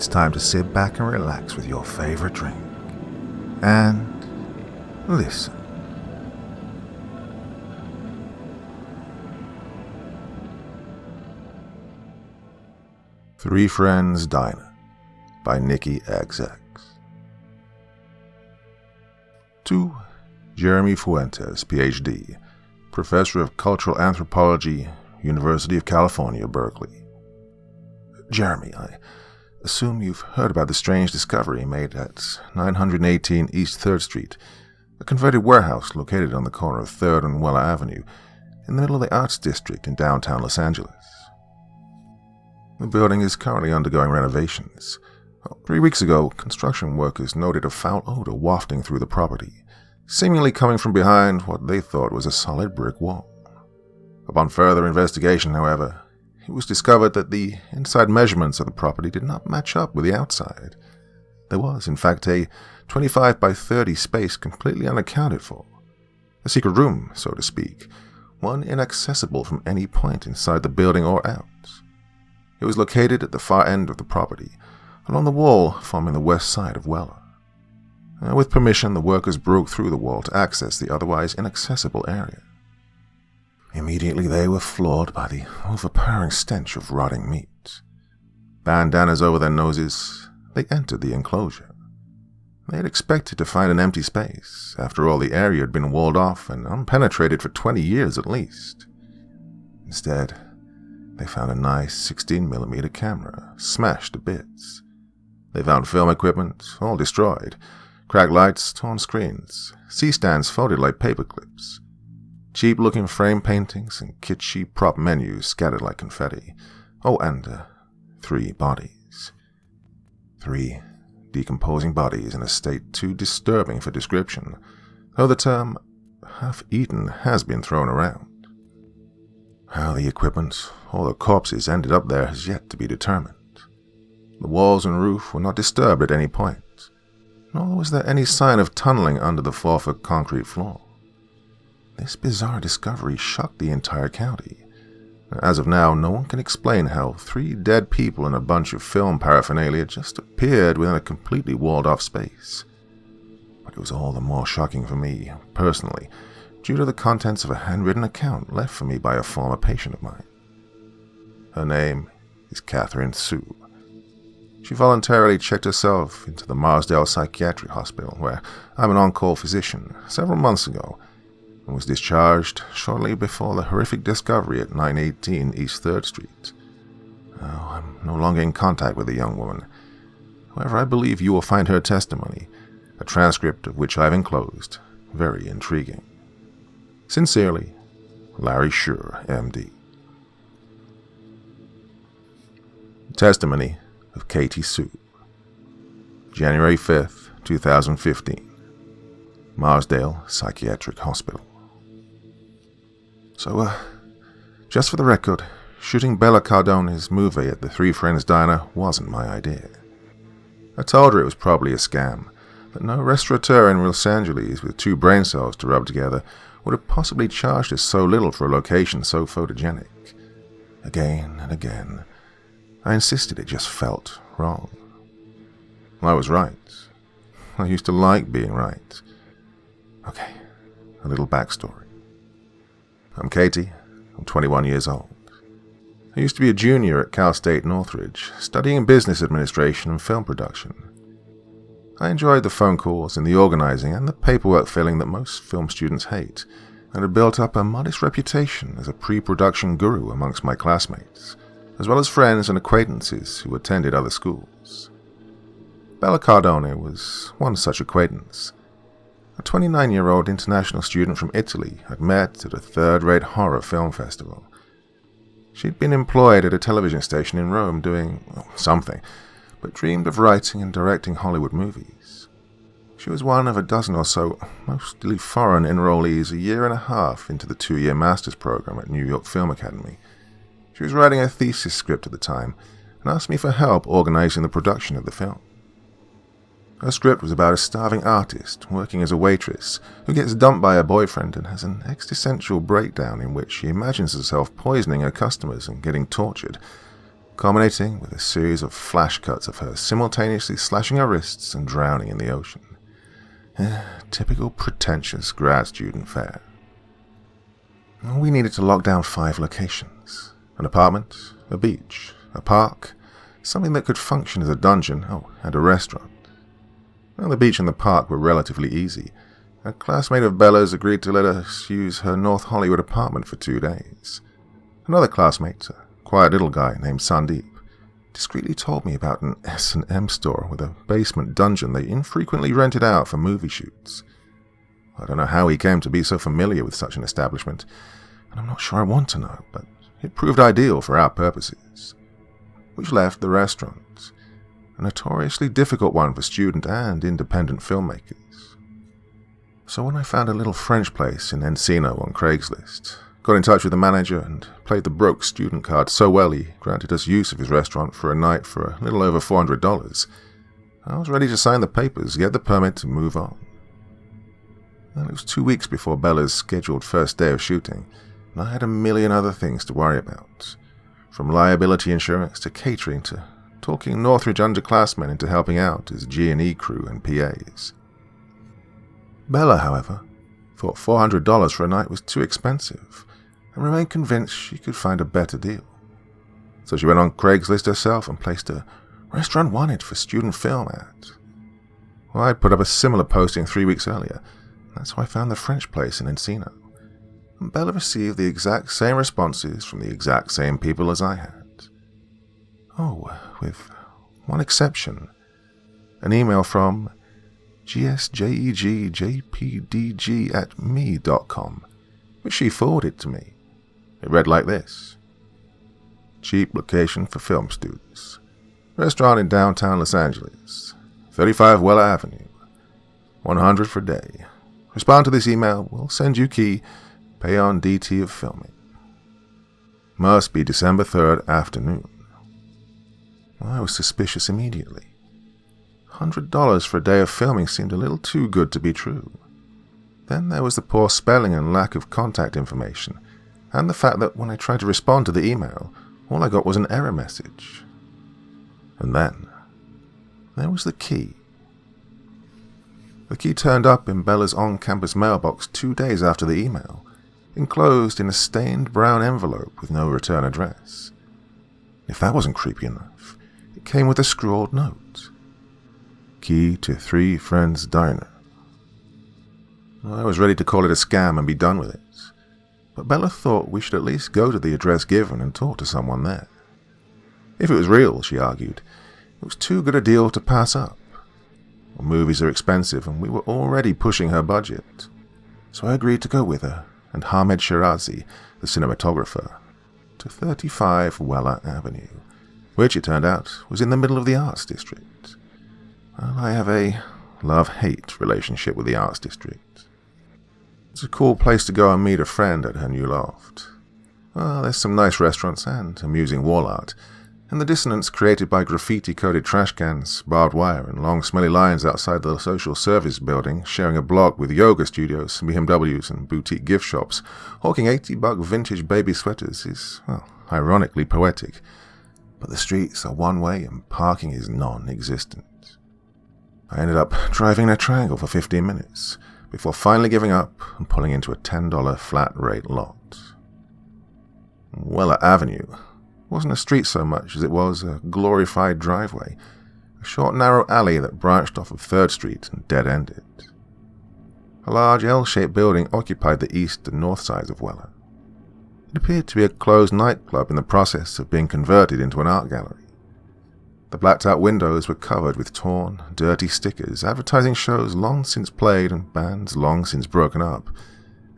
it's time to sit back and relax with your favorite drink. And listen. Three Friends Diner by Nikki XX. To Jeremy Fuentes, PhD, Professor of Cultural Anthropology, University of California, Berkeley. Jeremy, I assume you've heard about the strange discovery made at 918 East 3rd Street, a converted warehouse located on the corner of 3rd and Weller Avenue, in the middle of the Arts District in downtown Los Angeles. The building is currently undergoing renovations. 3 weeks ago, construction workers noted a foul odor wafting through the property, seemingly coming from behind what they thought was a solid brick wall. Upon further investigation, however, it was discovered that the inside measurements of the property did not match up with the outside. There was, in fact, a 25 by 30 space completely unaccounted for. A secret room, so to speak, one inaccessible from any point inside the building or out. It was located at the far end of the property, along the wall forming the west side of Weller. With permission, the workers broke through the wall to access the otherwise inaccessible area. Immediately they were floored by the overpowering stench of rotting meat. Bandanas over their noses, they entered the enclosure. They had expected to find an empty space. After all, the area had been walled off and unpenetrated for 20 years at least. Instead, they found a nice 16mm camera, smashed to bits. They found film equipment, all destroyed, cracked lights, torn screens, C-stands folded like paper clips, cheap-looking frame paintings and kitschy prop menus scattered like confetti. Oh, and 3 bodies. 3 decomposing bodies in a state too disturbing for description, though the term half-eaten has been thrown around. How the equipment or the corpses ended up there has yet to be determined. The walls and roof were not disturbed at any point, nor was there any sign of tunneling under the 4-foot concrete floor. This bizarre discovery shocked the entire county. As of now, no one can explain how 3 dead people and a bunch of film paraphernalia just appeared within a completely walled-off space. But it was all the more shocking for me, personally, due to the contents of a handwritten account left for me by a former patient of mine. Her name is Katy Soo. She voluntarily checked herself into the Marsdale Psychiatric Hospital, where I'm an on-call physician, several months ago, and was discharged shortly before the horrific discovery at 918 East 3rd Street. I'm no longer in contact with the young woman. However, I believe you will find her testimony, a transcript of which I've enclosed, very intriguing. Sincerely, Larry Schurr, MD. Testimony of Katy Soo. January 5th, 2015. Marsdale Psychiatric Hospital. So, just for the record, shooting Bella Cardone's movie at the Three Friends Diner wasn't my idea. I told her it was probably a scam, that no restaurateur in Los Angeles with 2 brain cells to rub together would have possibly charged us so little for a location so photogenic. Again and again, I insisted it just felt wrong. I was right. I used to like being right. Okay, a little backstory. I'm Katy. I'm 21 years old. I used to be a junior at Cal State Northridge, studying business administration and film production. I enjoyed the phone calls and the organizing and the paperwork filling that most film students hate, and had built up a modest reputation as a pre-production guru amongst my classmates, as well as friends and acquaintances who attended other schools. Bella Cardone was one such acquaintance. A 29-year-old international student from Italy I'd met at a third-rate horror film festival. She'd been employed at a television station in Rome doing something, but dreamed of writing and directing Hollywood movies. She was one of a dozen or so, mostly foreign enrollees a year and a half into the 2-year master's program at New York Film Academy. She was writing a thesis script at the time and asked me for help organizing the production of the film. Her script was about a starving artist working as a waitress who gets dumped by her boyfriend and has an existential breakdown in which she imagines herself poisoning her customers and getting tortured. culminating with a series of flash cuts of her simultaneously slashing her wrists and drowning in the ocean. Typical pretentious grad student fare. We needed to lock down 5 locations. An apartment, a beach, a park, something that could function as a dungeon, and a restaurant. Well, the beach and the park were relatively easy. A classmate of Bella's agreed to let us use her North Hollywood apartment for 2 days. Another classmate, a quiet little guy named Sandeep, discreetly told me about an S&M store with a basement dungeon they infrequently rented out for movie shoots. I don't know how he came to be so familiar with such an establishment, and I'm not sure I want to know, but it proved ideal for our purposes. Which left the restaurant, a notoriously difficult one for student and independent filmmakers. So when I found a little French place in Encino on Craigslist, got in touch with the manager and played the broke student card so well he granted us use of his restaurant for a night for a little over $400, I was ready to sign the papers, get the permit to move on. Well, it was 2 weeks before Bella's scheduled first day of shooting, and I had a million other things to worry about, from liability insurance to catering to talking Northridge underclassmen into helping out as G&E crew and PAs. Bella, however, thought $400 for a night was too expensive, and remained convinced she could find a better deal. So she went on Craigslist herself and placed a restaurant wanted for student film ad. Well, I'd put up a similar posting 3 weeks earlier. That's how I found the French place in Encino. And Bella received the exact same responses from the exact same people as I had. With one exception. An email from gsjegjpdg@me.com, which she forwarded to me. It read like this: cheap location for film students. Restaurant in downtown Los Angeles, 35 Weller Avenue, 100 for day. Respond to this email, we'll send you key, pay on DT of filming. Must be December 3rd afternoon. I was suspicious immediately. $100 for a day of filming seemed a little too good to be true. Then there was the poor spelling and lack of contact information, and the fact that when I tried to respond to the email, all I got was an error message. And then, there was the key. The key turned up in Bella's on-campus mailbox 2 days after the email, enclosed in a stained brown envelope with no return address. If that wasn't creepy enough, it came with a scrawled note. Key to 3 Friends Diner. I was ready to call it a scam and be done with it, but Bella thought we should at least go to the address given and talk to someone there. If it was real, she argued, it was too good a deal to pass up. Well, movies are expensive and we were already pushing her budget, so I agreed to go with her and Hamed Shirazi, the cinematographer, to 35 Weller Avenue, which it turned out was in the middle of the Arts District. Well, I have a love-hate relationship with the Arts District. It's a cool place to go and meet a friend at her new loft. Well, there's some nice restaurants and amusing wall art, and the dissonance created by graffiti-coated trash cans, barbed wire, and long smelly lines outside the social service building sharing a block with yoga studios, BMWs, and boutique gift shops, hawking $80 vintage baby sweaters is, well, ironically poetic. But the streets are one-way and parking is non-existent. I ended up driving in a triangle for 15 minutes, before finally giving up and pulling into a $10 flat-rate lot. Weller Avenue wasn't a street so much as it was a glorified driveway, a short narrow alley that branched off of 3rd Street and dead-ended. A large L-shaped building occupied the east and north sides of Weller. It appeared to be a closed nightclub in the process of being converted into an art gallery. The blacked-out windows were covered with torn, dirty stickers advertising shows long since played and bands long since broken up,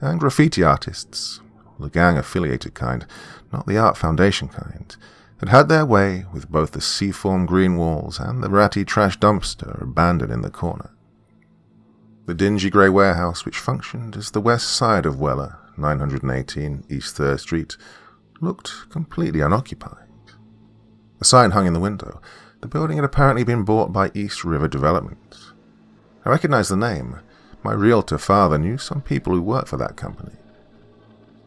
and graffiti artists, the gang-affiliated kind, not the Art Foundation kind, had had their way with both the seaform green walls and the ratty trash dumpster abandoned in the corner. The dingy grey warehouse, which functioned as the west side of Weller, 918 East 3rd Street, looked completely unoccupied. A sign hung in the window. The building had apparently been bought by East River Development. I recognized the name. My realtor father knew some people who worked for that company.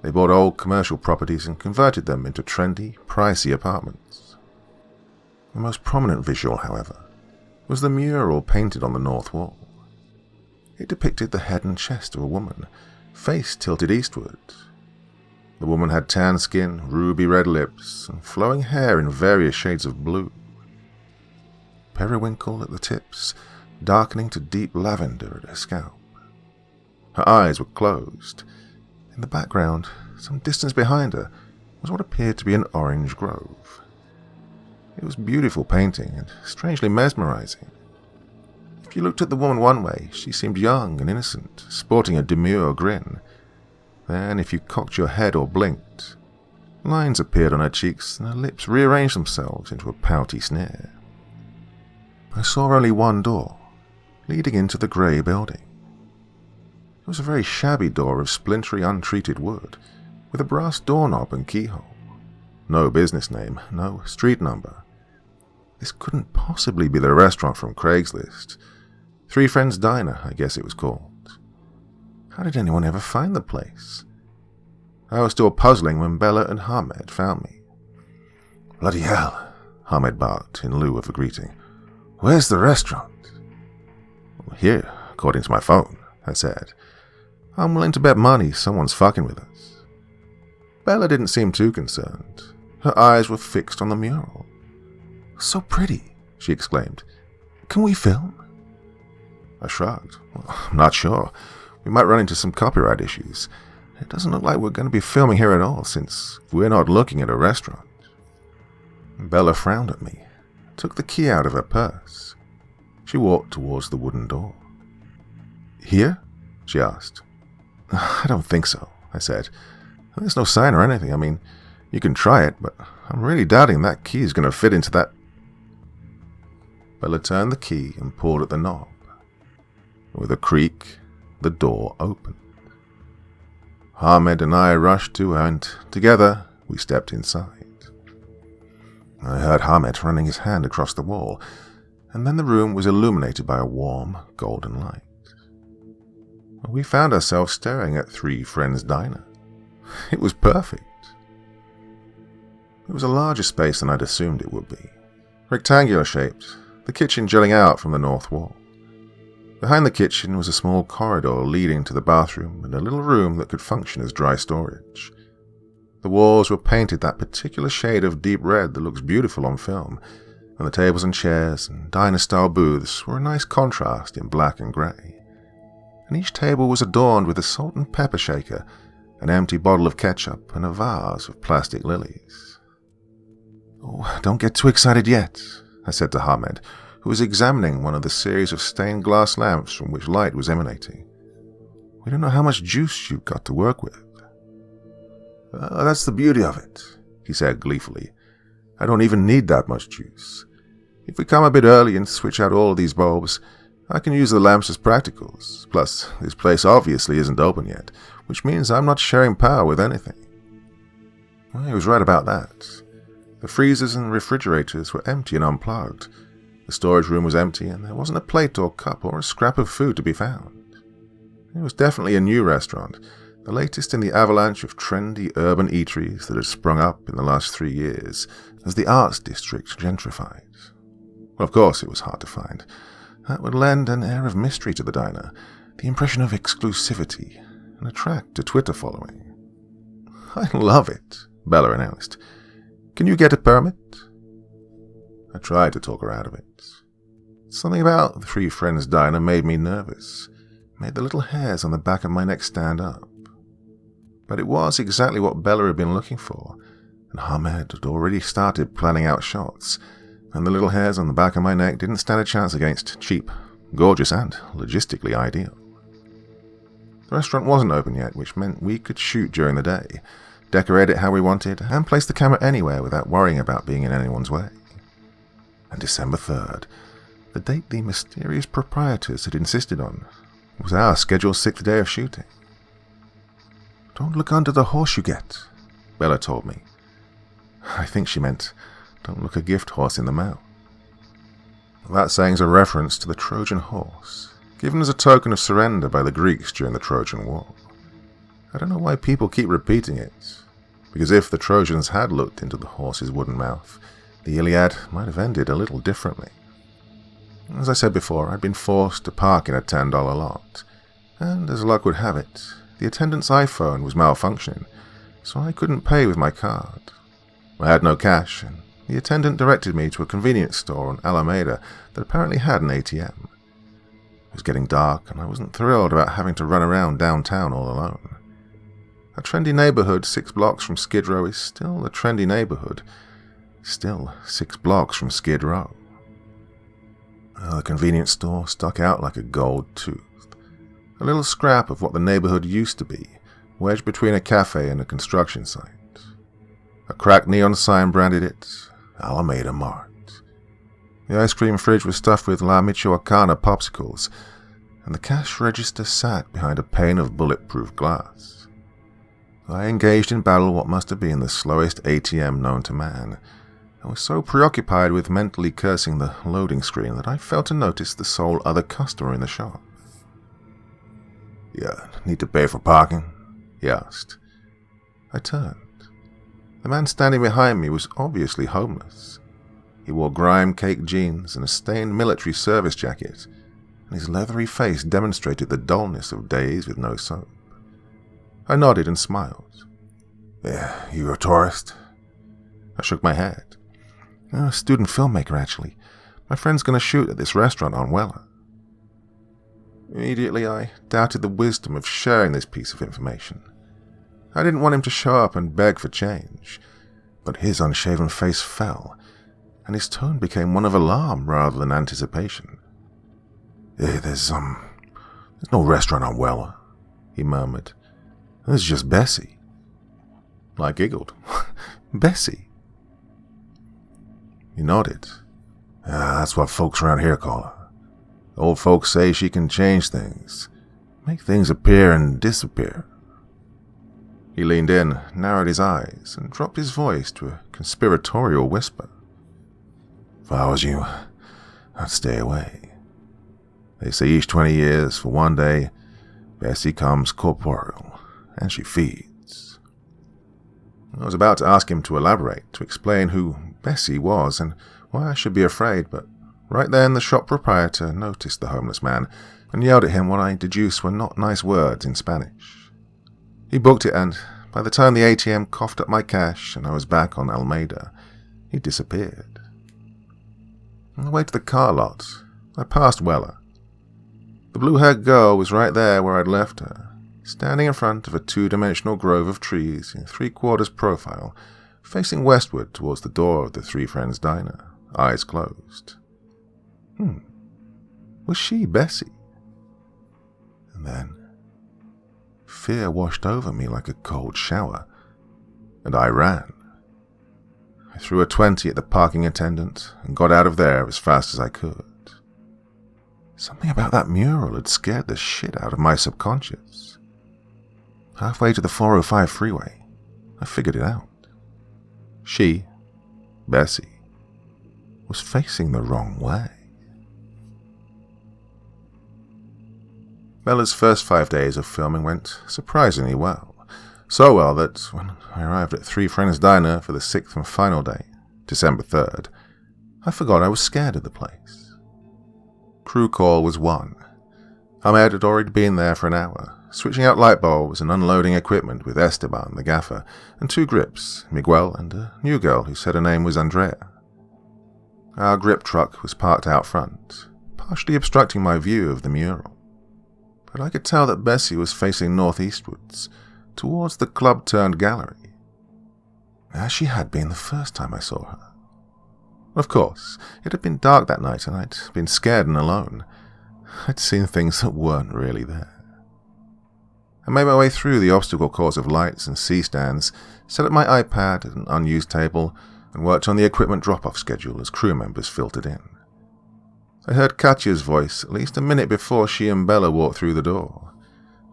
They bought old commercial properties and converted them into trendy, pricey apartments. The most prominent visual, however, was the mural painted on the north wall. It depicted the head and chest of a woman, face tilted eastward. The woman had tan skin, ruby red lips, and flowing hair in various shades of blue. Periwinkle at the tips, darkening to deep lavender at her scalp. Her eyes were closed. In the background, some distance behind her, was what appeared to be an orange grove. It was beautiful painting and strangely mesmerizing. If you looked at the woman one way, she seemed young and innocent, sporting a demure grin. Then, if you cocked your head or blinked, lines appeared on her cheeks and her lips rearranged themselves into a pouty sneer. I saw only one door, leading into the grey building. It was a very shabby door of splintery, untreated wood, with a brass doorknob and keyhole. No business name, no street number. This couldn't possibly be the restaurant from Craigslist. Three Friends Diner, I guess it was called. How did anyone ever find the place? I was still puzzling when Bella and Hamed found me. "Bloody hell," Hamed barked in lieu of a greeting. "Where's the restaurant?" "Here, according to my phone," I said. "I'm willing to bet money someone's fucking with us." Bella didn't seem too concerned. Her eyes were fixed on the mural. "So pretty," she exclaimed. "Can we film?" I shrugged. "Well, I'm not sure. We might run into some copyright issues. It doesn't look like we're going to be filming here at all, since we're not looking at a restaurant." Bella frowned at me, took the key out of her purse. She walked towards the wooden door. "Here?" she asked. "I don't think so," I said. "There's no sign or anything. I mean, you can try it, but I'm really doubting that key is going to fit into that." Bella turned the key and pulled at the knob. With a creak, the door opened. Hamed and I rushed to her, and together we stepped inside. I heard Hamed running his hand across the wall, and then the room was illuminated by a warm, golden light. We found ourselves staring at Three Friends Diner. It was perfect. It was a larger space than I'd assumed it would be. Rectangular shaped, the kitchen jutting out from the north wall. Behind the kitchen was a small corridor leading to the bathroom and a little room that could function as dry storage. The walls were painted that particular shade of deep red that looks beautiful on film, and the tables and chairs and diner-style booths were a nice contrast in black and grey. And each table was adorned with a salt and pepper shaker, an empty bottle of ketchup, and a vase of plastic lilies. "Oh, don't get too excited yet," I said to Hamed, who was examining one of the series of stained glass lamps from which light was emanating. "We don't know how much juice you've got to work with." That's the beauty of it," he said gleefully. "I don't even need that much juice. If we come a bit early and switch out all of these bulbs, I can use the lamps as practicals. Plus, this place obviously isn't open yet, which means I'm not sharing power with anything." Well, he was right about that. The freezers and refrigerators were empty and unplugged. The storage room was empty, and there wasn't a plate or cup or a scrap of food to be found. It was definitely a new restaurant, the latest in the avalanche of trendy urban eateries that had sprung up in the last 3 years as the arts district gentrified. Well, of course it was hard to find. That would lend an air of mystery to the diner, the impression of exclusivity, and attract a Twitter following. "I love it," Bella announced. "Can you get a permit?" I tried to talk her out of it. Something about the Three Friends Diner made me nervous, made the little hairs on the back of my neck stand up. But it was exactly what Bella had been looking for, and Hamed had already started planning out shots, and the little hairs on the back of my neck didn't stand a chance against cheap, gorgeous, and logistically ideal. The restaurant wasn't open yet, which meant we could shoot during the day, decorate it how we wanted, and place the camera anywhere without worrying about being in anyone's way. And December 3rd, the date the mysterious proprietors had insisted on, was our scheduled 6th day of shooting. "Don't look under the horse you get," Bella told me. I think she meant, "Don't look a gift horse in the mouth." That saying's a reference to the Trojan horse, given as a token of surrender by the Greeks during the Trojan War. I don't know why people keep repeating it, because if the Trojans had looked into the horse's wooden mouth, the Iliad might have ended a little differently. As I said before, I'd been forced to park in a $10 lot, and as luck would have it, the attendant's iPhone was malfunctioning, so I couldn't pay with my card. I had no cash, and the attendant directed me to a convenience store on Alameda that apparently had an ATM. It was getting dark, and I wasn't thrilled about having to run around downtown all alone. A trendy neighborhood 6 blocks from Skid Row is still a trendy neighborhood, still 6 blocks from Skid Row. The convenience store stuck out like a gold tooth. A little scrap of what the neighborhood used to be, wedged between a cafe and a construction site. A cracked neon sign branded it Alameda Mart. The ice cream fridge was stuffed with La Michoacana popsicles, and the cash register sat behind a pane of bulletproof glass. I engaged in battle what must have been the slowest ATM known to man, and was so preoccupied with mentally cursing the loading screen that I failed to notice the sole other customer in the shop. "You need to pay for parking?" he asked. I turned. The man standing behind me was obviously homeless. He wore grime-caked jeans and a stained military service jacket, and his leathery face demonstrated the dullness of days with no soap. I nodded and smiled. "You a tourist?" I shook my head. "A student filmmaker, actually. My friend's going to shoot at this restaurant on Weller." Immediately, I doubted the wisdom of sharing this piece of information. I didn't want him to show up and beg for change, but his unshaven face fell, and his tone became one of alarm rather than anticipation. There's no restaurant on Weller," he murmured. "There's just Bessie." I giggled. "Bessie?" He nodded. "That's what folks around here call her. Old folks say she can change things, make things appear and disappear." He leaned in, narrowed his eyes, and dropped his voice to a conspiratorial whisper. "If I was you, I'd stay away. They say each 20 years, for one day, Bessie comes corporeal, and she feeds." I was about to ask him to elaborate, to explain who Bessie was and why I should be afraid, but right then the shop proprietor noticed the homeless man and yelled at him what I deduced were not nice words in Spanish. He booked it, and by the time the ATM coughed up my cash and I was back on Alameda, he disappeared. On the way to the car lot, I passed Weller. The blue-haired girl was right there where I'd left her, standing in front of a 2-dimensional grove of trees in 3/4 profile, facing westward towards the door of the Three Friends Diner, eyes closed. Was she Bessie? And then fear washed over me like a cold shower, and I ran. I threw a 20 at the parking attendant and got out of there as fast as I could. Something about that mural had scared the shit out of my subconscious. Halfway to the 405 freeway, I figured it out. She, Bessie, was facing the wrong way. Bella's first 5 days of filming went surprisingly well. So well that when I arrived at Three Friends Diner for the 6th and final day, December 3rd, I forgot I was scared of the place. Crew call was 1. Ahmed had already been there for an hour, switching out light bulbs and unloading equipment with Esteban, the gaffer, and 2 grips, Miguel and a new girl who said her name was Andrea. Our grip truck was parked out front, partially obstructing my view of the mural. But I could tell that Bessie was facing northeastwards, towards the club-turned-gallery, as she had been the first time I saw her. Of course, it had been dark that night and I'd been scared and alone. I'd seen things that weren't really there. I made my way through the obstacle course of lights and C-stands, set up my iPad at an unused table, and worked on the equipment drop-off schedule as crew members filtered in. I heard Katya's voice at least a minute before she and Bella walked through the door.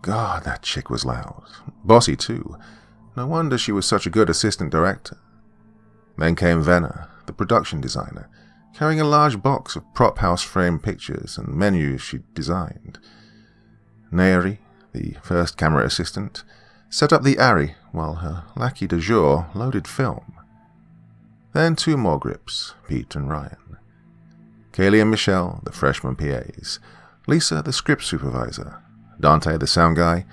God, that chick was loud. Bossy, too. No wonder she was such a good assistant director. Then came Venna, the production designer, carrying a large box of prop house frame pictures and menus she'd designed. Nairi, the first camera assistant, set up the Ari while her lackey de jour loaded film. Then 2 more grips, Pete and Ryan. Kaylee and Michelle, the freshman PAs. Lisa, the script supervisor. Dante, the sound guy.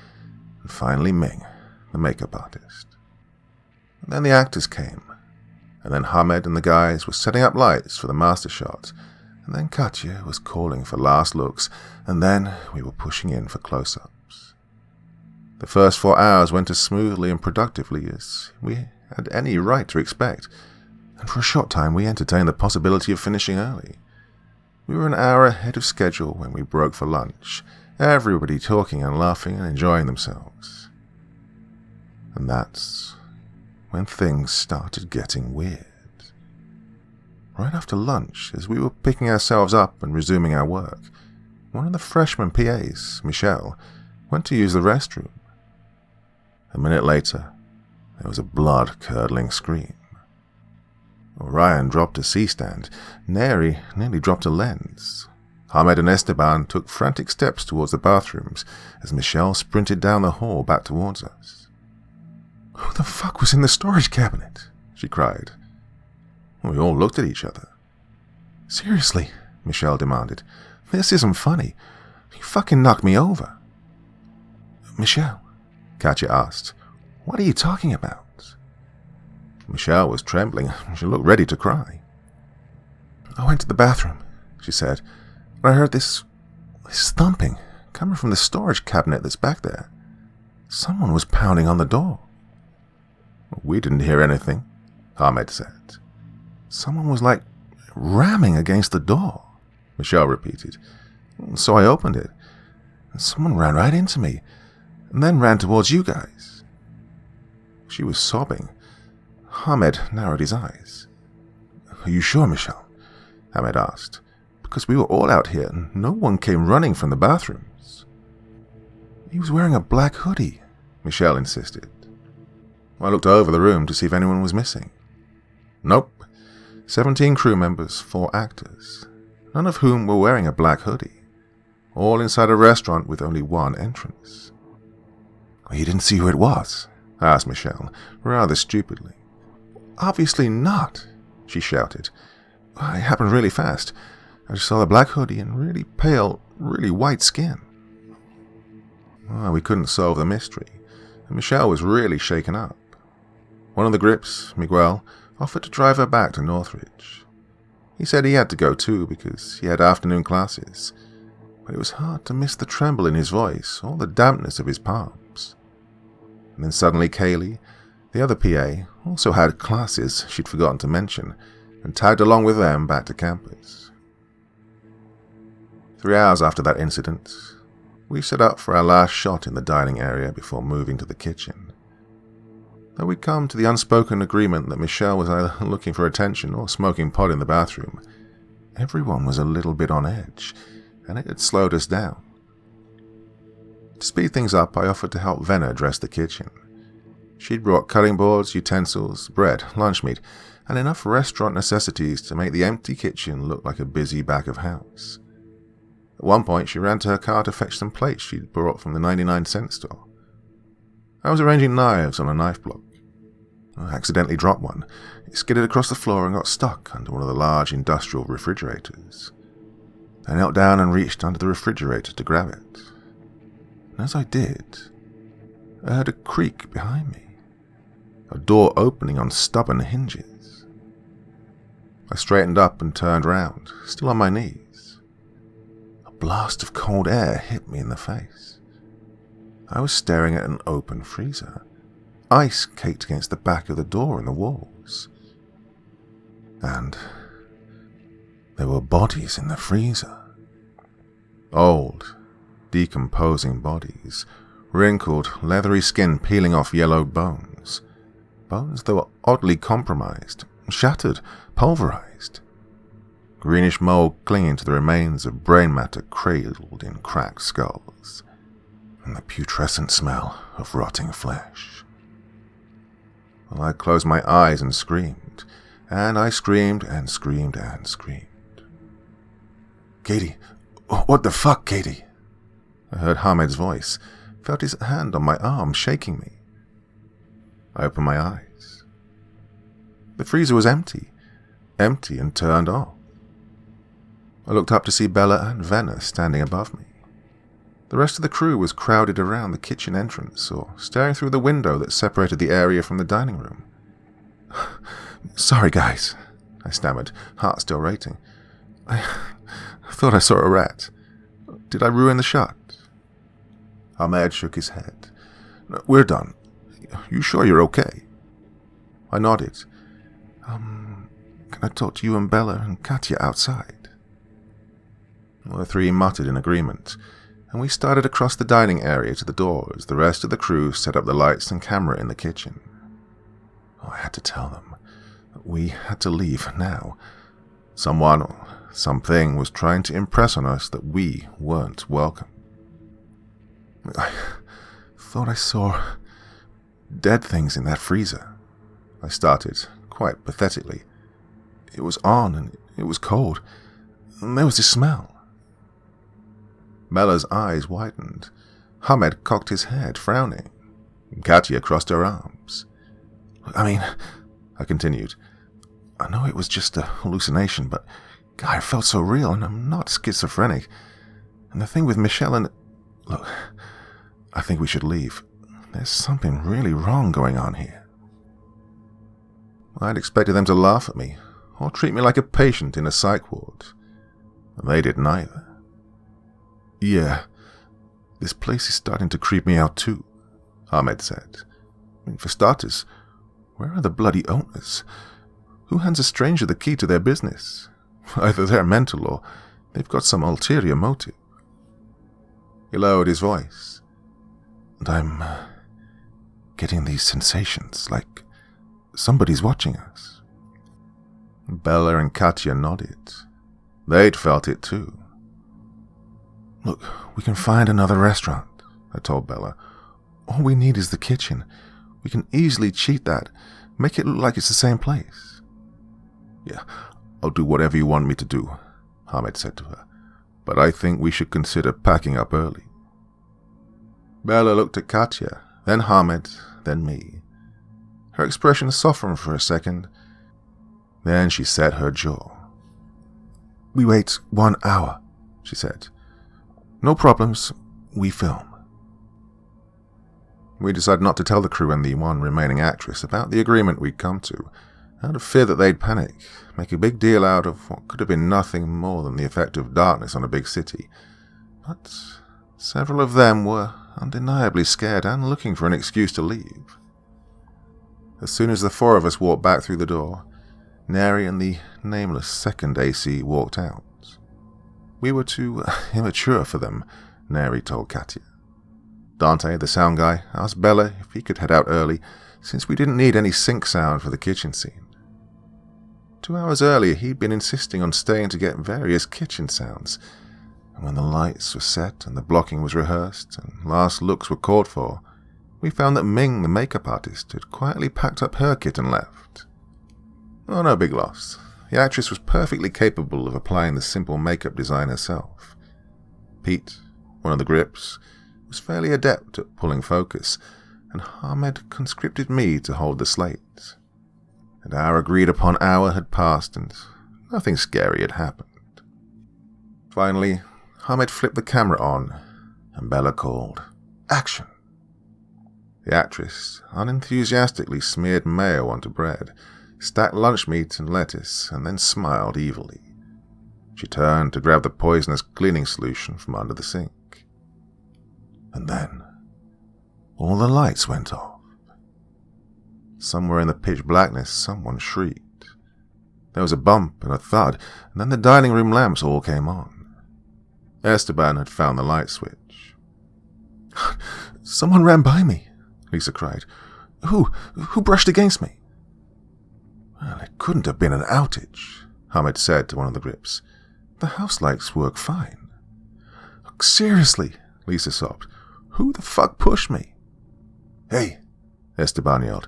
And finally Ming, the makeup artist. And then the actors came. And then Hamed and the guys were setting up lights for the master shot. And then Katya was calling for last looks. And then we were pushing in for close-ups. The first 4 hours went as smoothly and productively as we had any right to expect. And for a short time we entertained the possibility of finishing early. We were an hour ahead of schedule when we broke for lunch, everybody talking and laughing and enjoying themselves. And that's when things started getting weird. Right after lunch, as we were picking ourselves up and resuming our work, one of the freshman PAs, Michelle, went to use the restroom. A minute later, there was a blood-curdling scream. Orion dropped a C-stand. Neri nearly dropped a lens. Hamed and Esteban took frantic steps towards the bathrooms as Michelle sprinted down the hall back towards us. "Who the fuck was in the storage cabinet?" she cried. We all looked at each other. "Seriously," Michelle demanded. "This isn't funny. You fucking knocked me over." "Michelle," Katya asked, "what are you talking about?" Michelle was trembling. She looked ready to cry. "I went to the bathroom," she said, "and I heard this thumping coming from the storage cabinet that's back there. Someone was pounding on the door." "We didn't hear anything," Hamed said. "Someone was like ramming against the door," Michelle repeated. "So I opened it, and someone ran right into me, and then ran towards you guys." She was sobbing. Hamed narrowed his eyes. "Are you sure, Michelle?" Hamed asked. "Because we were all out here, and no one came running from the bathrooms." "He was wearing a black hoodie," Michelle insisted. I looked over the room to see if anyone was missing. Nope. 17 crew members, 4 actors, none of whom were wearing a black hoodie, all inside a restaurant with only one entrance. "You didn't see who it was?" asked Michelle, rather stupidly. "Obviously not," she shouted. "It happened really fast. I just saw the black hoodie and really pale, really white skin." Well, we couldn't solve the mystery, and Michelle was really shaken up. One of the grips, Miguel, offered to drive her back to Northridge. He said he had to go too because he had afternoon classes, but it was hard to miss the tremble in his voice or the dampness of his palms. And then suddenly Kaylee, the other PA, also had classes she'd forgotten to mention, and tagged along with them back to campus. 3 hours after that incident, we set up for our last shot in the dining area before moving to the kitchen. Though we'd come to the unspoken agreement that Michelle was either looking for attention or smoking pot in the bathroom, everyone was a little bit on edge, and it had slowed us down. To speed things up, I offered to help Venna dress the kitchen. She'd brought cutting boards, utensils, bread, lunch meat, and enough restaurant necessities to make the empty kitchen look like a busy back of house. At one point, she ran to her car to fetch some plates she'd brought from the 99-cent store. I was arranging knives on a knife block. I accidentally dropped one. It skidded across the floor and got stuck under one of the large industrial refrigerators. I knelt down and reached under the refrigerator to grab it. And as I did, I heard a creak behind me, a door opening on stubborn hinges. I straightened up and turned round, still on my knees. A blast of cold air hit me in the face. I was staring at an open freezer. Ice caked against the back of the door and the walls. And there were bodies in the freezer. Old, decomposing bodies, wrinkled, leathery skin peeling off yellowed bones. Bones that were oddly compromised, shattered, pulverized. Greenish mold clinging to the remains of brain matter cradled in cracked skulls. And the putrescent smell of rotting flesh. Well, I closed my eyes and screamed. And I screamed and screamed and screamed. "Katy! What the fuck, Katy?" I heard Hamed's voice, felt his hand on my arm shaking me. I opened my eyes. The freezer was empty. empty and turned off. I looked up to see Bella and Venner standing above me. The rest of the crew was crowded around the kitchen entrance or staring through the window that separated the area from the dining room. "Sorry, guys," I stammered, heart still racing. I thought I saw a rat. Did I ruin the shot?" Ahmed shook his head. "We're done. You sure you're okay?" I nodded. Can I talk to you and Bella and Katya outside?" The three muttered in agreement, and we started across the dining area to the door as the rest of the crew set up the lights and camera in the kitchen. I had to tell them that we had to leave now. Someone or something was trying to impress on us that we weren't welcome. "I thought I saw dead things in that freezer," I started, quite pathetically. "It was on and it was cold, and there was this smell." Bella's eyes widened. Ahmed cocked his head, frowning. Katya crossed her arms. I continued, "I know it was just a hallucination, but God, it felt so real, and I'm not schizophrenic. And the thing with Michelle and... Look, I think we should leave. There's something really wrong going on here." I'd expected them to laugh at me, or treat me like a patient in a psych ward. They did neither. "Yeah, this place is starting to creep me out too," Ahmed said. "For starters, where are the bloody owners? Who hands a stranger the key to their business? Either they're mental or they've got some ulterior motive." He lowered his voice. "And I'm getting these sensations, like somebody's watching us." Bella and Katya nodded. They'd felt it too. "Look, we can find another restaurant," I told Bella. "All we need is the kitchen. We can easily cheat that, make it look like it's the same place." "Yeah, I'll do whatever you want me to do," Ahmed said to her. "But I think we should consider packing up early." Bella looked at Katya, then Ahmed, then me. Her expression softened for a second. Then she set her jaw. "We wait 1 hour," she said. "No problems. We film." We decided not to tell the crew and the one remaining actress about the agreement we'd come to, out of fear that they'd panic, make a big deal out of what could have been nothing more than the effect of darkness on a big city. But several of them were undeniably scared and looking for an excuse to leave. As soon as the four of us walked back through the door, Neri and the nameless second AC walked out. We were too immature for them, Neri told Katya. Dante, the sound guy, asked Bella if he could head out early, since we didn't need any sync sound for the kitchen scene. 2 hours earlier, he'd been insisting on staying to get various kitchen sounds, and when the lights were set and the blocking was rehearsed and last looks were called for, we found that Ming, the makeup artist, had quietly packed up her kit and left. Oh, no big loss. The actress was perfectly capable of applying the simple makeup design herself. Pete, one of the grips, was fairly adept at pulling focus, and Ahmed conscripted me to hold the slate. And our agreed-upon hour had passed, and nothing scary had happened. Finally, Ahmed flipped the camera on, and Bella called, "Action!" The actress unenthusiastically smeared mayo onto bread, stacked lunch meat and lettuce, and then smiled evilly. She turned to grab the poisonous cleaning solution from under the sink. And then, all the lights went off. Somewhere in the pitch blackness, someone shrieked. There was a bump and a thud, and then the dining room lamps all came on. Esteban had found the light switch. "Someone ran by me," Lisa cried. Who brushed against me?" "Well, it couldn't have been an outage," Ahmed said to one of the grips. "The house lights work fine." "Seriously," Lisa sobbed. "Who the fuck pushed me?" "Hey," Esteban yelled.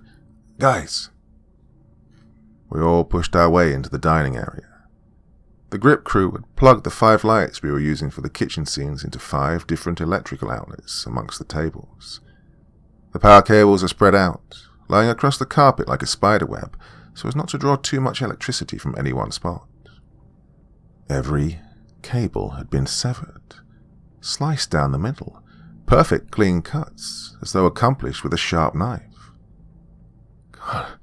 "Guys." We all pushed our way into the dining area. The grip crew had plugged the 5 lights we were using for the kitchen scenes into 5 different electrical outlets amongst the tables. The power cables are spread out, lying across the carpet like a spider web, so as not to draw too much electricity from any one spot. Every cable had been severed, sliced down the middle, perfect clean cuts, as though accomplished with a sharp knife. God,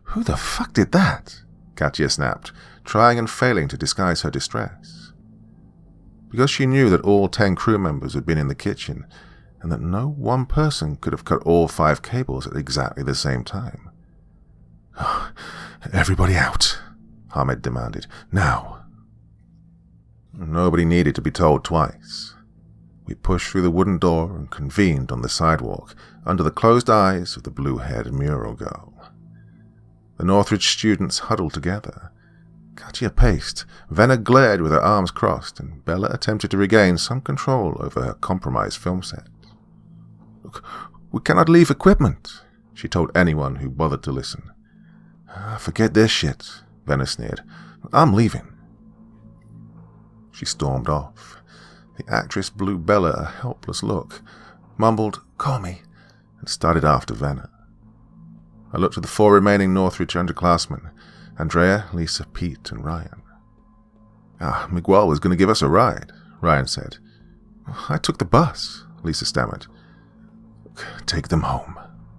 who the fuck did that? Katya snapped, trying and failing to disguise her distress. Because she knew that all 10 crew members had been in the kitchen, and that no one person could have cut all 5 cables at exactly the same time. Everybody out, Ahmed demanded. Now. Nobody needed to be told twice. We pushed through the wooden door and convened on the sidewalk under the closed eyes of the blue-haired mural girl. The Northridge students huddled together. Katya paced, Venna glared with her arms crossed, and Bella attempted to regain some control over her compromised film set. Look, we cannot leave equipment, she told anyone who bothered to listen. Forget this shit, Venna sneered. I'm leaving. She stormed off. The actress blew Bella a helpless look, mumbled, "Call me," and started after Venna. I looked at the 4 remaining Northridge underclassmen, Andrea, Lisa, Pete, and Ryan. Miguel was going to give us a ride, Ryan said. I took the bus, Lisa stammered. Take them home,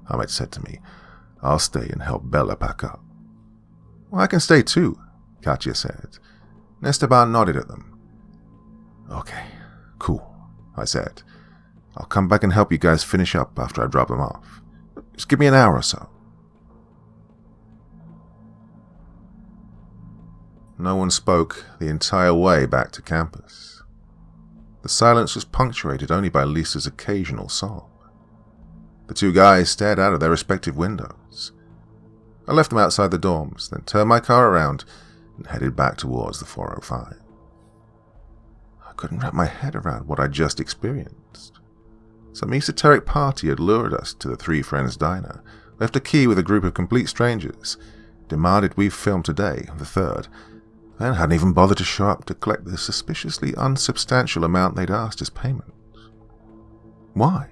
Ahmed said to me. I'll stay and help Bella pack up. Well, I can stay too, Katya said. Esteban nodded at them. Okay, cool, I said. I'll come back and help you guys finish up after I drop them off. Just give me an hour or so. No one spoke the entire way back to campus. The silence was punctuated only by Lisa's occasional sob. The 2 guys stared out of their respective windows. I left them outside the dorms, then turned my car around and headed back towards the 405. I couldn't wrap my head around what I'd just experienced. Some esoteric party had lured us to the 3 Friends Diner, left a key with a group of complete strangers, demanded we film today, the 3rd, then hadn't even bothered to show up to collect the suspiciously unsubstantial amount they'd asked as payment. Why?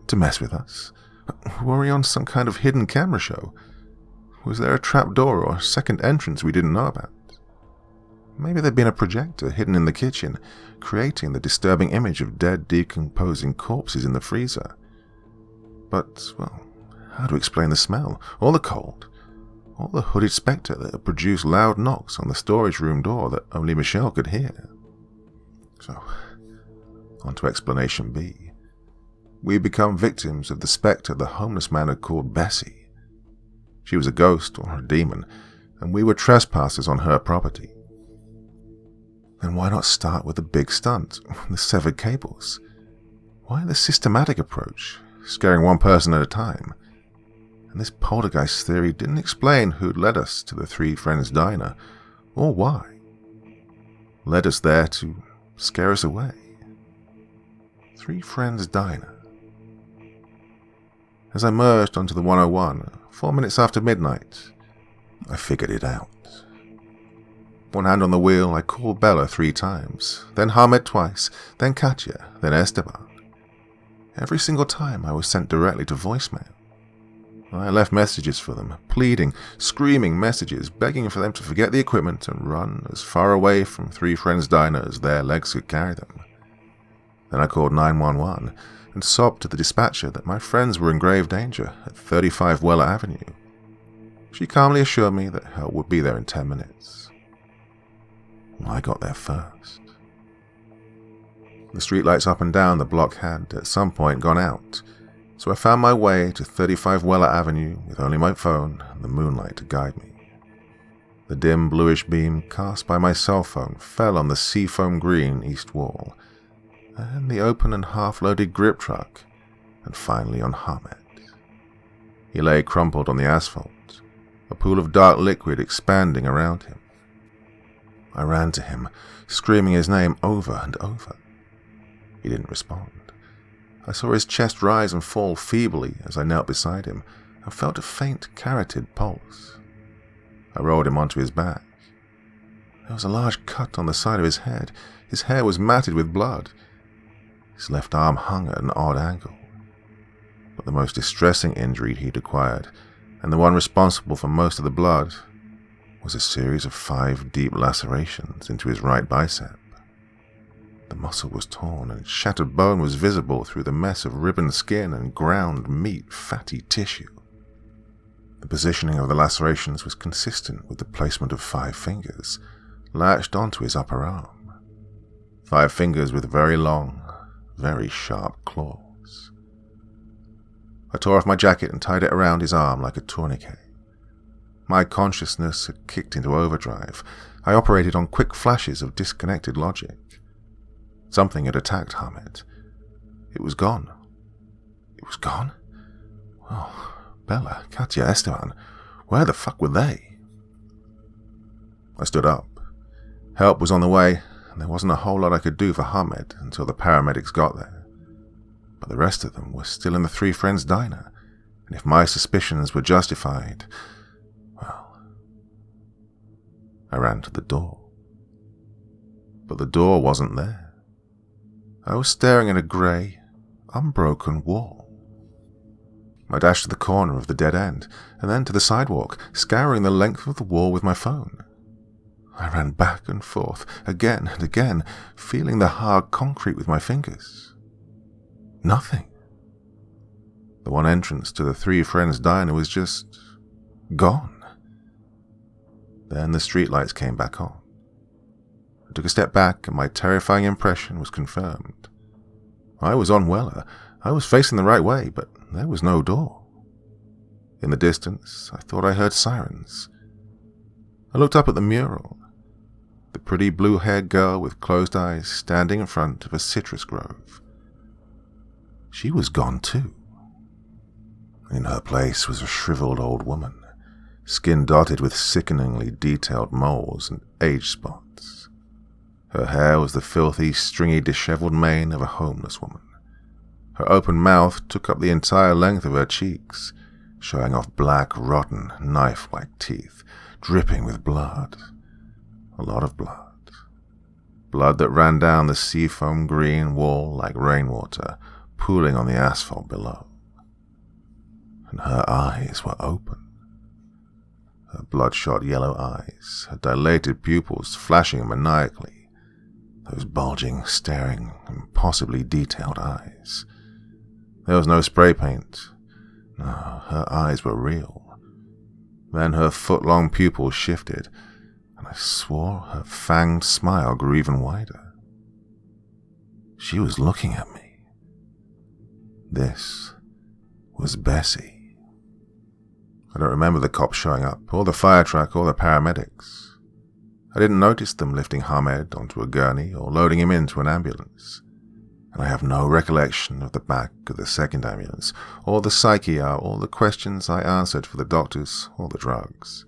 To mess with us? Were we on some kind of hidden camera show? Was there a trap door or second entrance we didn't know about? Maybe there'd been a projector hidden in the kitchen, creating the disturbing image of dead, decomposing corpses in the freezer. But, well, how to explain the smell, or the cold, or the hooded spectre that had produced loud knocks on the storage room door that only Michelle could hear? So, on to explanation B. We had become victims of the spectre the homeless man had called Bessie. She was a ghost or a demon, and we were trespassers on her property. Then why not start with the big stunt, the severed cables? Why the systematic approach, scaring one person at a time? And this poltergeist theory didn't explain who'd led us to the 3 Friends Diner, or why. Led us there to scare us away. 3 Friends Diner. As I merged onto the 101, 4 minutes after midnight, I figured it out. One hand on the wheel, I called Bella 3 times, then Hamed twice, then Katya, then Esteban. Every single time I was sent directly to voicemail. I left messages for them, pleading, screaming messages, begging for them to forget the equipment and run as far away from 3 Friends Diner as their legs could carry them. Then I called 911 and sobbed to the dispatcher that my friends were in grave danger at 35 Weller Avenue. She calmly assured me that help would be there in 10 minutes. I got there first. The streetlights up and down the block had, at some point, gone out, so I found my way to 35 Weller Avenue with only my phone and the moonlight to guide me. The dim bluish beam cast by my cell phone fell on the seafoam green east wall, and the open and half-loaded grip truck, and finally on Hamed. He lay crumpled on the asphalt, a pool of dark liquid expanding around him. I ran to him, screaming his name over and over. He didn't respond. I saw his chest rise and fall feebly as I knelt beside him, and felt a faint carotid pulse. I rolled him onto his back. There was a large cut on the side of his head. His hair was matted with blood. His left arm hung at an odd angle. But the most distressing injury he'd acquired and the one responsible for most of the blood was a series of 5 deep lacerations into his right bicep. The muscle was torn, and shattered bone was visible through the mess of ribboned skin and ground meat fatty tissue. The positioning of the lacerations was consistent with the placement of 5 fingers latched onto his upper arm. 5 fingers with very long, very sharp claws. I tore off my jacket and tied it around his arm like a tourniquet. My consciousness had kicked into overdrive. I operated on quick flashes of disconnected logic. Something had attacked Hamed. It was gone. It was gone? Well, Bella, Katya, Esteban, where the fuck were they? I stood up. Help was on the way, and there wasn't a whole lot I could do for Hamed until the paramedics got there. But the rest of them were still in the Three Friends diner, and if my suspicions were justified, well, I ran to the door. But the door wasn't there. I was staring at a grey, unbroken wall. I dashed to the corner of the dead end, and then to the sidewalk, scouring the length of the wall with my phone. I ran back and forth, again and again, feeling the hard concrete with my fingers. Nothing. The one entrance to the Three Friends diner was just gone. Then the streetlights came back on. I took a step back, and my terrifying impression was confirmed. I was on Weller. I was facing the right way, but there was no door. In the distance, I thought I heard sirens. I looked up at the mural. The pretty blue-haired girl with closed eyes standing in front of a citrus grove. She was gone too. In her place was a shriveled old woman, skin dotted with sickeningly detailed moles and age spots. Her hair was the filthy, stringy, disheveled mane of a homeless woman. Her open mouth took up the entire length of her cheeks, showing off black, rotten, knife-like teeth, dripping with blood. A lot of blood. Blood that ran down the seafoam green wall like rainwater, pooling on the asphalt below. And her eyes were open. Her bloodshot yellow eyes, her dilated pupils flashing maniacally. Those bulging, staring, impossibly detailed eyes. There was no spray paint. No, her eyes were real. Then her foot-long pupils shifted, and I swore her fanged smile grew even wider. She was looking at me. This was Bessie. I don't remember the cops showing up, or the fire truck, or the paramedics. I didn't notice them lifting Hamed onto a gurney or loading him into an ambulance, and I have no recollection of the back of the second ambulance, or the psyche hour, or the questions I answered for the doctors or the drugs.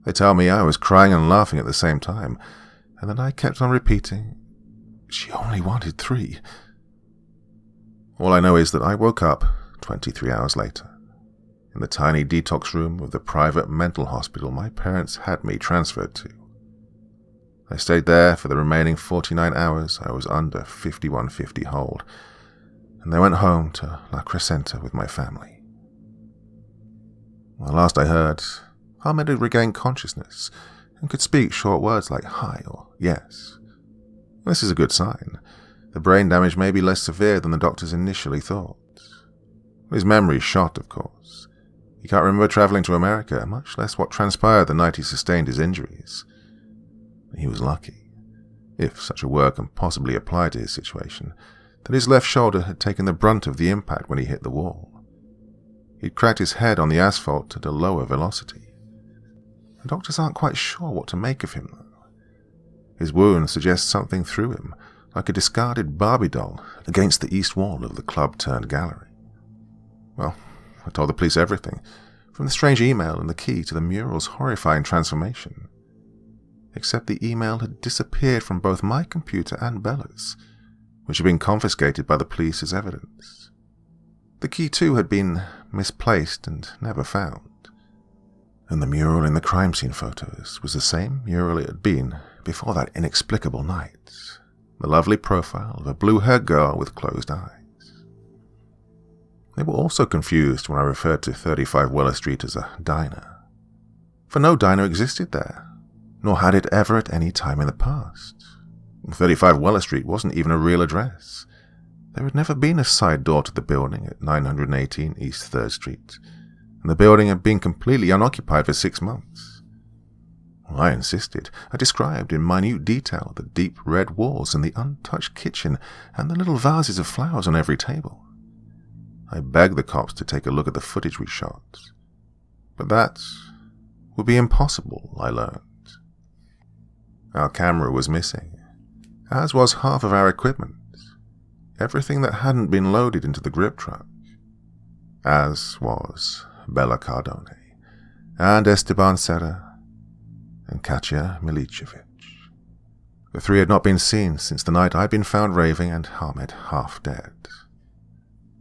They tell me I was crying and laughing at the same time, and then I kept on repeating, she only wanted 3. All I know is that I woke up 23 hours later, in the tiny detox room of the private mental hospital my parents had me transferred to. I stayed there for the remaining 49 hours I was under 5150 hold, and then went home to La Crescenta with my family. Well, last I heard, Hamed had regained consciousness and could speak short words like hi or yes. This is a good sign. The brain damage may be less severe than the doctors initially thought. His memory shot, of course. He can't remember traveling to America, much less what transpired the night he sustained his injuries. He was lucky, if such a word can possibly apply to his situation, that his left shoulder had taken the brunt of the impact when he hit the wall. He'd cracked his head on the asphalt at a lower velocity. The doctors aren't quite sure what to make of him, though. His wound suggests something through him, like a discarded Barbie doll against the east wall of the club-turned-gallery. Well, I told the police everything, from the strange email and the key to the mural's horrifying transformation. Except the email had disappeared from both my computer and Bella's, which had been confiscated by the police as evidence. The key, too, had been misplaced and never found. And the mural in the crime scene photos was the same mural it had been before that inexplicable night. The lovely profile of a blue-haired girl with closed eyes. They were also confused when I referred to 35 Weller Street as a diner. For no diner existed there, nor had it ever at any time in the past. 35 Weller Street wasn't even a real address. There had never been a side door to the building at 918 East 3rd Street, and the building had been completely unoccupied for 6 months. I insisted. I described in minute detail the deep red walls and the untouched kitchen and the little vases of flowers on every table. I begged the cops to take a look at the footage we shot. But that would be impossible, I learned. Our camera was missing, as was half of our equipment, everything that hadn't been loaded into the grip truck, as was Bella Cardone, and Esteban Serra, and Katya Milicevic. The three had not been seen since the night I'd been found raving and Hamed half dead.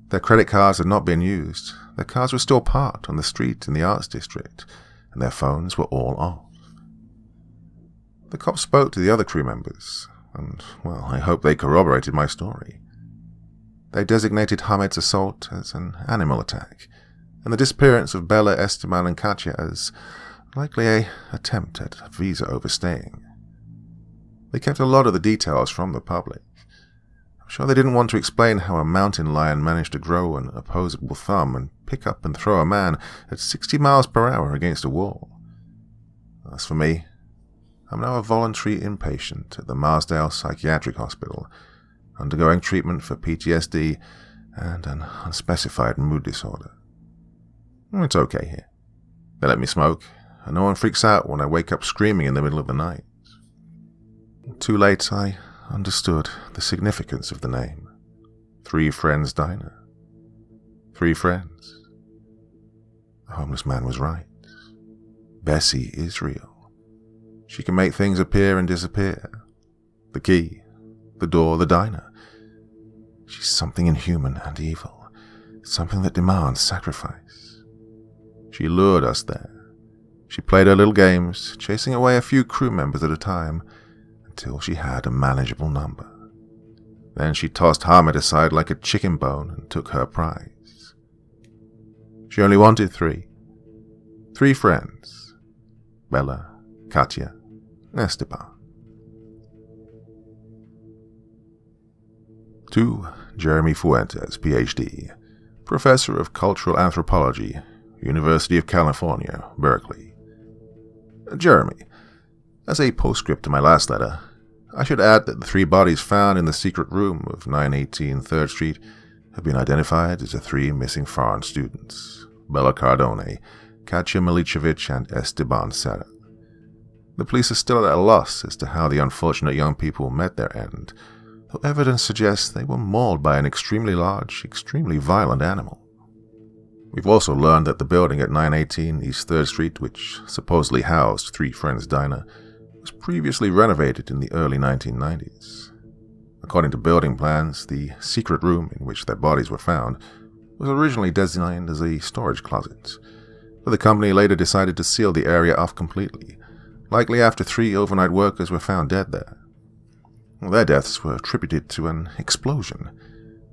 Their credit cards had not been used, their cars were still parked on the street in the Arts District, and their phones were all off. The cops spoke to the other crew members, and, well, I hope they corroborated my story. They designated Hamed's assault as an animal attack, and the disappearance of Bella, Esteban, and Katya as likely an attempt at visa overstaying. They kept a lot of the details from the public. I'm sure they didn't want to explain how a mountain lion managed to grow an opposable thumb and pick up and throw a man at 60 miles per hour against a wall. As for me, I'm now a voluntary inpatient at the Marsdale Psychiatric Hospital, undergoing treatment for PTSD and an unspecified mood disorder. It's okay here. They let me smoke, and no one freaks out when I wake up screaming in the middle of the night. Too late, I understood the significance of the name. 3 Friends Diner. 3 friends. The homeless man was right. Bessie is real. She can make things appear and disappear. The key, the door, the diner. She's something inhuman and evil, something that demands sacrifice. She lured us there. She played her little games, chasing away a few crew members at a time, until she had a manageable number. Then she tossed Hamed aside like a chicken bone and took her prize. She only wanted 3. 3 friends. Bella, Katya, Esteban. To Jeremy Fuentes, Ph.D., Professor of Cultural Anthropology, University of California, Berkeley. Jeremy, as a postscript to my last letter, I should add that the 3 bodies found in the secret room of 918 3rd Street have been identified as the 3 missing foreign students, Bella Cardone, Katya Milicevic, and Esteban Serra. The police are still at a loss as to how the unfortunate young people met their end, though evidence suggests they were mauled by an extremely large, extremely violent animal. We've also learned that the building at 918 East 3rd Street, which supposedly housed 3 Friends Diner, was previously renovated in the early 1990s. According to building plans, the secret room in which their bodies were found was originally designed as a storage closet, but the company later decided to seal the area off completely, likely after 3 overnight workers were found dead there. Their deaths were attributed to an explosion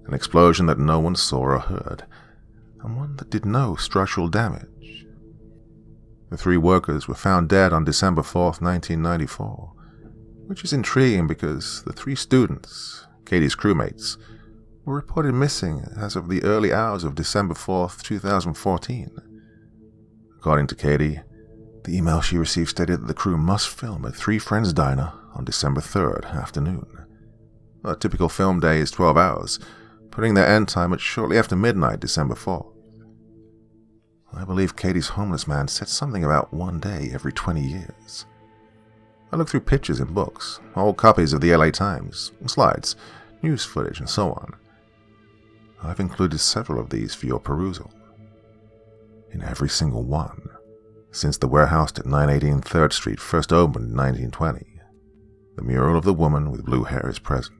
that no one saw or heard, and one that did no structural damage. The 3 workers were found dead on December 4th, 1994, which is intriguing because the 3 students, Katy's crewmates, were reported missing as of the early hours of December 4th, 2014. According to Katy, the email she received stated that the crew must film at 3 Friends Diner on December 3rd afternoon. A typical film day is 12 hours, putting their end time at shortly after midnight December 4th. I believe Katy's homeless man said something about 1 day every 20 years. I looked through pictures and books, old copies of the LA Times, slides, news footage, and so on. I've included several of these for your perusal. In every single one, since the warehouse at 918 3rd Street first opened in 1920, the mural of the woman with blue hair is present.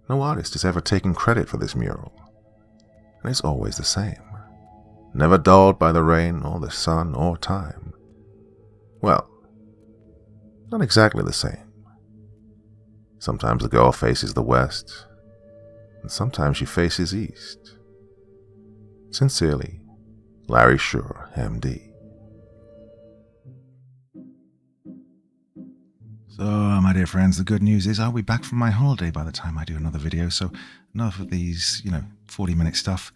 No artist has ever taken credit for this mural, and it's always the same, never dulled by the rain or the sun or time. Well, not exactly the same. Sometimes the girl faces the west, and sometimes she faces east. Sincerely, Larry Schurr, MD. So, my dear friends, the good news is I'll be back from my holiday by the time I do another video, so enough of these, 40-minute stuff.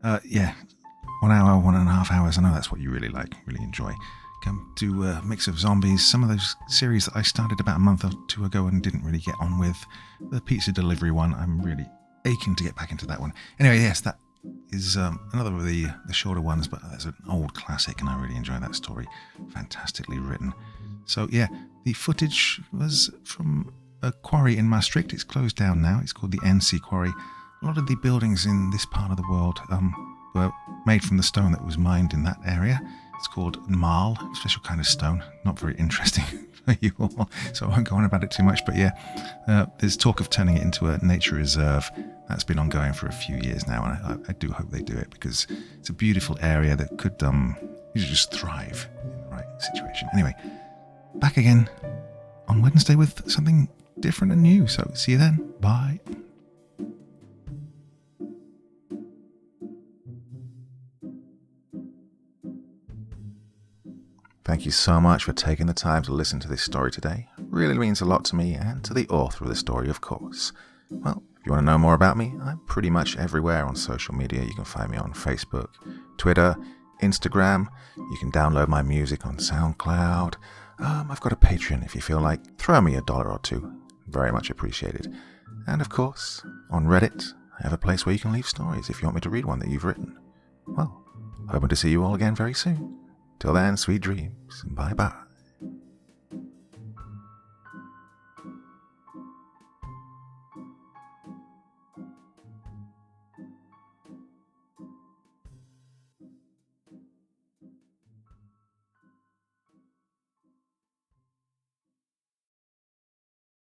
1 hour, 1.5 hours, I know that's what you really like, really enjoy. Come to a mix of zombies, some of those series that I started about a month or two ago and didn't really get on with. The pizza delivery one, I'm really aching to get back into that one. Anyway, yes, that is another of the shorter ones, but that's an old classic and I really enjoy that story. Fantastically written. So yeah, the footage was from a quarry in Maastricht. It's closed down now. It's called the NC Quarry. A lot of the buildings in this part of the world were made from the stone that was mined in that area. It's called marl, a special kind of stone. Not very interesting for you all, so I won't go on about it too much. But yeah, there's talk of turning it into a nature reserve. That's been ongoing for a few years now, and I do hope they do it because it's a beautiful area that could just thrive in the right situation. Anyway, back again on Wednesday with something different and new. So see you then. Bye. Thank you so much for taking the time to listen to this story today. It really means a lot to me and to the author of the story, of course. Well, if you want to know more about me, I'm pretty much everywhere on social media. You can find me on Facebook, Twitter, Instagram. You can download my music on SoundCloud. I've got a Patreon if you feel like. Throw me $1 or $2. Very much appreciated. And of course, on Reddit, I have a place where you can leave stories if you want me to read one that you've written. Well, hoping to see you all again very soon. Till then, sweet dreams. Bye-bye.